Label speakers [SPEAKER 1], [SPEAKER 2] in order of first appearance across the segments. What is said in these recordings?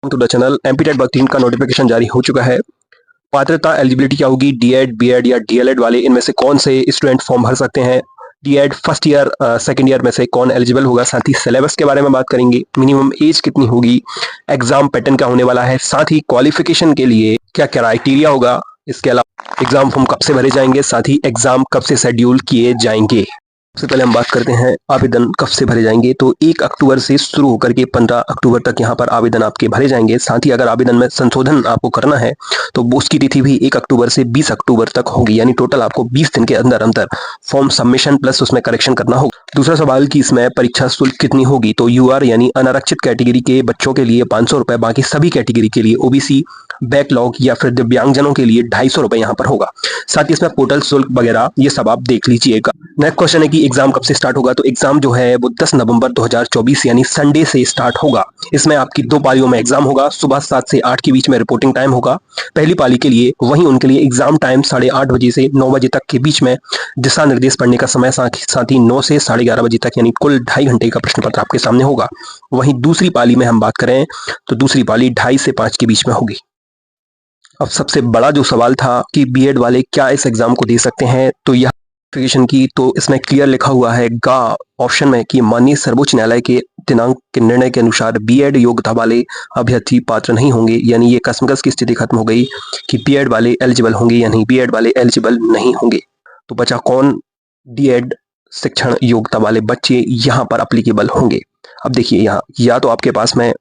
[SPEAKER 1] To the channel MPTET work 3 का notification जारी हो चुका है। पात्रता एलिजिबिलिटी क्या होगी? डीएड, बीएड या डीएलएड वाले इनमें से कौन से स्टूडेंट फॉर्म भर सकते हैं? DEd first year second year में से कौन एलिजिबल होगा? साथ ही सिलेबस के बारे में बात करेंगे। मिनिमम एज कितनी होगी? एग्जाम पैटर्न क्या होने वाला है? साथ ही क्वालिफिकेशन के लिए क्या क्राइटेरिया होगा? इसके अलावा एग्जाम फॉर्म कब से भरे जाएंगे? साथ ही एग्जाम कब से शेड्यूल किए जाएंगे? सबसे पहले हम बात करते हैं आवेदन कब से भरे जाएंगे। तो 1 अक्टूबर से शुरू होकर के 15 अक्टूबर तक यहाँ पर आवेदन आपके भरे जाएंगे। साथ ही अगर आवेदन में संशोधन आपको करना है तो उसकी तिथि भी 1 अक्टूबर से 20 अक्टूबर तक होगी, यानी टोटल आपको 20 दिन के अंदर अंदर फॉर्म सबमिशन प्लस उसमें करेक्शन करना होगा। दूसरा सवाल कि इसमें परीक्षा शुल्क कितनी होगी? तो यूआर यानी अनारक्षित कैटेगरी के बच्चों के लिए 500 रुपए, बाकी सभी कैटेगरी के लिए ओबीसी, बैकलॉग या फिर दिव्यांगजनों के लिए 250 रुपए यहाँ पर होगा। साथ ही इसमें पोर्टल शुल्क वगैरह ये सब आप देख लीजिएगा। नेक्स्ट क्वेश्चन है कि एग्जाम कब से स्टार्ट होगा? तो एग्जाम जो है वो 10 नवंबर 2024 यानी संडे से स्टार्ट होगा। इसमें आपकी 2 पालियों में एग्जाम होगा। सुबह 7 से 8 के बीच में रिपोर्टिंग टाइम होगा पहली पाली के लिए, वहीं उनके लिए एग्जाम टाइम 8:30 बजे से 9 बजे तक के बीच में दिशा निर्देश पढ़ने का समय, साथ ही 9 से 11:30 बजे तक, यानी कुल 2.5 घंटे का प्रश्न पत्र आपके सामने होगा। वहीं दूसरी पाली में हम बात करें तो दूसरी पाली 2:30 से 5 के बीच में होगी। अब सबसे बड़ा जो सवाल था कि बीएड वाले क्या इस एग्जाम को दे सकते हैं, तो यह नोटिफिकेशन की तो इसमें क्लियर लिखा हुआ है गा ऑप्शन में कि माननीय सर्वोच्च न्यायालय के दिनांक के निर्णय के अनुसार बीएड योग्यता वाले अभ्यर्थी पात्र नहीं होंगे। यानी ये कसमकस की स्थिति खत्म हो गई कि बीएड वाले एलिजिबल होंगे यानी बीएड वाले एलिजिबल नहीं होंगे। तो बचा कौन? डीएड शिक्षण योग्यता वाले बच्चे यहाँ पर अप्लीकेबल होंगे। अब देखिए यहाँ या तो आपके पास में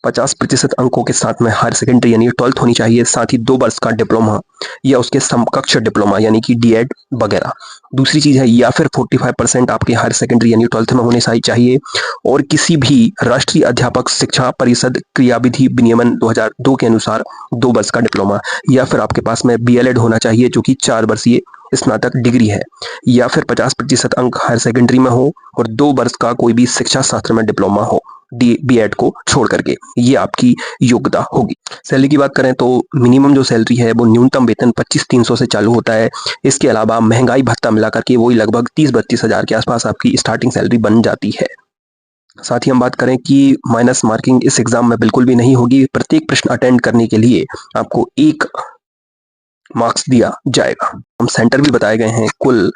[SPEAKER 1] 50% अंकों के साथ में हायर सेकेंडरी यानी 12th होनी चाहिए, साथ ही 2 वर्ष का डिप्लोमा या उसके समकक्ष डिप्लोमा यानी कि डीएड वगैरह। दूसरी चीज है या फिर 45% आपके हायर सेकेंडरी यानी 12th में होने चाहिए और किसी भी राष्ट्रीय अध्यापक शिक्षा परिषद क्रियाविधि विनियमन 2002 के अनुसार 2 वर्ष का डिप्लोमा, या फिर आपके पास में बीएलएड होना चाहिए जो कि 4 वर्षीय स्नातक डिग्री है, या फिर 50% अंक हायर सेकेंडरी में हो और 2 वर्ष का कोई भी शिक्षा शास्त्र में डिप्लोमा हो बीएड को छोड़ करके, ये आपकी योग्यता होगी। सैलरी की बात करें तो मिनिमम जो सैलरी है वो न्यूनतम वेतन 25,300 से चालू होता है। इसके अलावा महंगाई भत्ता मिलाकर के वही लगभग 30-32 हजार के आसपास आपकी स्टार्टिंग सैलरी बन जाती है। साथ ही हम बात करें कि माइनस मार्किंग इस एग्जाम में बिल्कुल भी नहीं होगी। प्रत्येक प्रश्न अटेंड करने के लिए आपको 1 मार्क्स दिया जाएगा। हम सेंटर भी बताए गए हैं, कुल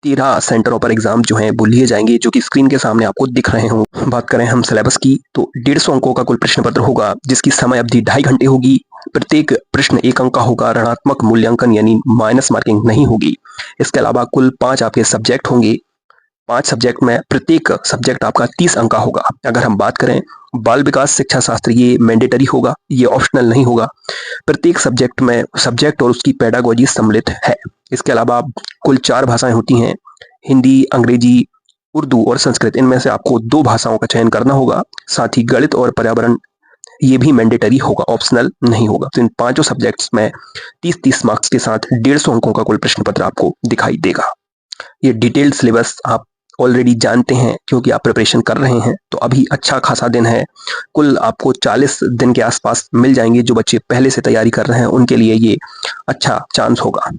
[SPEAKER 1] 13 सेंटरों पर एग्जाम जो हैं वो लिए जाएंगे जो कि स्क्रीन के सामने आपको दिख रहे हों। बात करें हम सिलेबस की तो 150 अंकों का कुल प्रश्न पत्र होगा जिसकी समय अवधि 2.5 घंटे होगी। प्रत्येक प्रश्न 1 अंक का होगा, ऋणात्मक मूल्यांकन यानी माइनस मार्किंग नहीं होगी। इसके अलावा कुल 5 आपके सब्जेक्ट होंगे। 5 सब्जेक्ट में प्रत्येक सब्जेक्ट आपका 30 अंक का होगा। अगर हम बात करें बाल विकास शिक्षा शास्त्र, ये मैंडेटरी होगा, ये ऑप्शनल नहीं होगा। प्रत्येक सब्जेक्ट में सब्जेक्ट और उसकी पेडागोजी सम्मिलित है। इसके अलावा कुल 4 भाषाएं होती हैं, हिंदी, अंग्रेजी, उर्दू और संस्कृत। इनमें से आपको 2 भाषाओं का चयन करना होगा। साथ ही गणित और पर्यावरण ये भी मैंडेटरी होगा, ऑप्शनल नहीं होगा। तो इन 5 सब्जेक्ट्स में 30-30 मार्क्स के साथ 150 अंकों का कुल प्रश्न पत्र आपको दिखाई देगा। ये डिटेल्ड सिलेबस आप ऑलरेडी जानते हैं क्योंकि आप प्रिपरेशन कर रहे हैं, तो अभी अच्छा खासा दिन है। कुल आपको 40 दिन के आसपास मिल जाएंगे। जो बच्चे पहले से तैयारी कर रहे हैं उनके लिए ये अच्छा चांस होगा।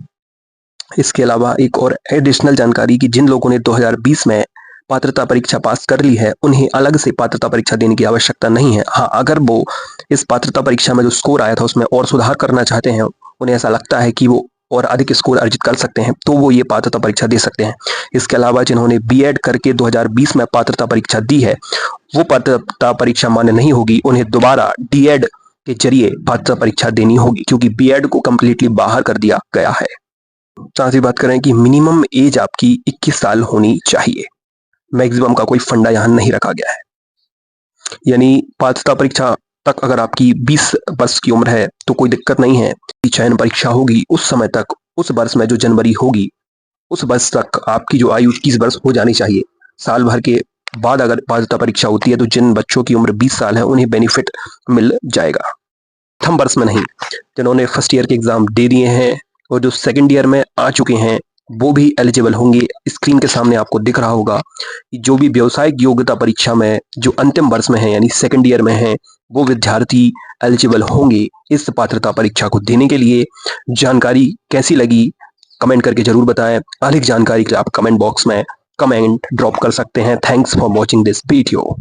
[SPEAKER 1] इसके अलावा एक और एडिशनल जानकारी कि जिन लोगों ने 2020 में पात्रता परीक्षा पास कर ली है उन्हें अलग से पात्रता परीक्षा देने की आवश्यकता नहीं है। हाँ, अगर वो इस पात्रता परीक्षा में जो स्कोर आया था उसमें और सुधार करना चाहते हैं, उन्हें ऐसा लगता है कि वो और अधिक स्कोर अर्जित कर सकते हैं, तो वो ये पात्रता परीक्षा दे सकते हैं। इसके अलावा जिन्होंने बीएड करके 2020 में पात्रता परीक्षा दी है वो पात्रता परीक्षा मान्य नहीं होगी, उन्हें दोबारा डीएड के जरिए पात्रता परीक्षा देनी होगी क्योंकि बीएड को कंप्लीटली बाहर कर दिया गया है। साथ ही बात करें कि मिनिमम एज आपकी 21 साल होनी चाहिए। मैक्सिमम का कोई फंडा यहाँ नहीं रखा गया है, यानी पात्रता परीक्षा तक अगर आपकी 20 वर्ष की उम्र है तो कोई दिक्कत नहीं है। चयन परीक्षा होगी उस समय तक, उस वर्ष में जो जनवरी होगी उस वर्ष तक आपकी जो आयु 21 वर्ष हो जानी चाहिए। साल भर के बाद अगर पात्रता परीक्षा होती है तो जिन बच्चों की उम्र 20 साल है उन्हें बेनिफिट मिल जाएगा, प्रथम वर्ष में नहीं। जिन्होंने फर्स्ट ईयर के एग्जाम दे दिए हैं और जो सेकेंड ईयर में आ चुके हैं वो भी एलिजिबल होंगे। स्क्रीन के सामने आपको दिख रहा होगा जो भी व्यावसायिक योग्यता परीक्षा में जो अंतिम वर्ष में है यानी सेकेंड ईयर में है वो विद्यार्थी एलिजिबल होंगे इस पात्रता परीक्षा को देने के लिए। जानकारी कैसी लगी कमेंट करके जरूर बताएं। अधिक जानकारी के लिए आप कमेंट बॉक्स में कमेंट ड्रॉप कर सकते हैं। Thanks for watching this video.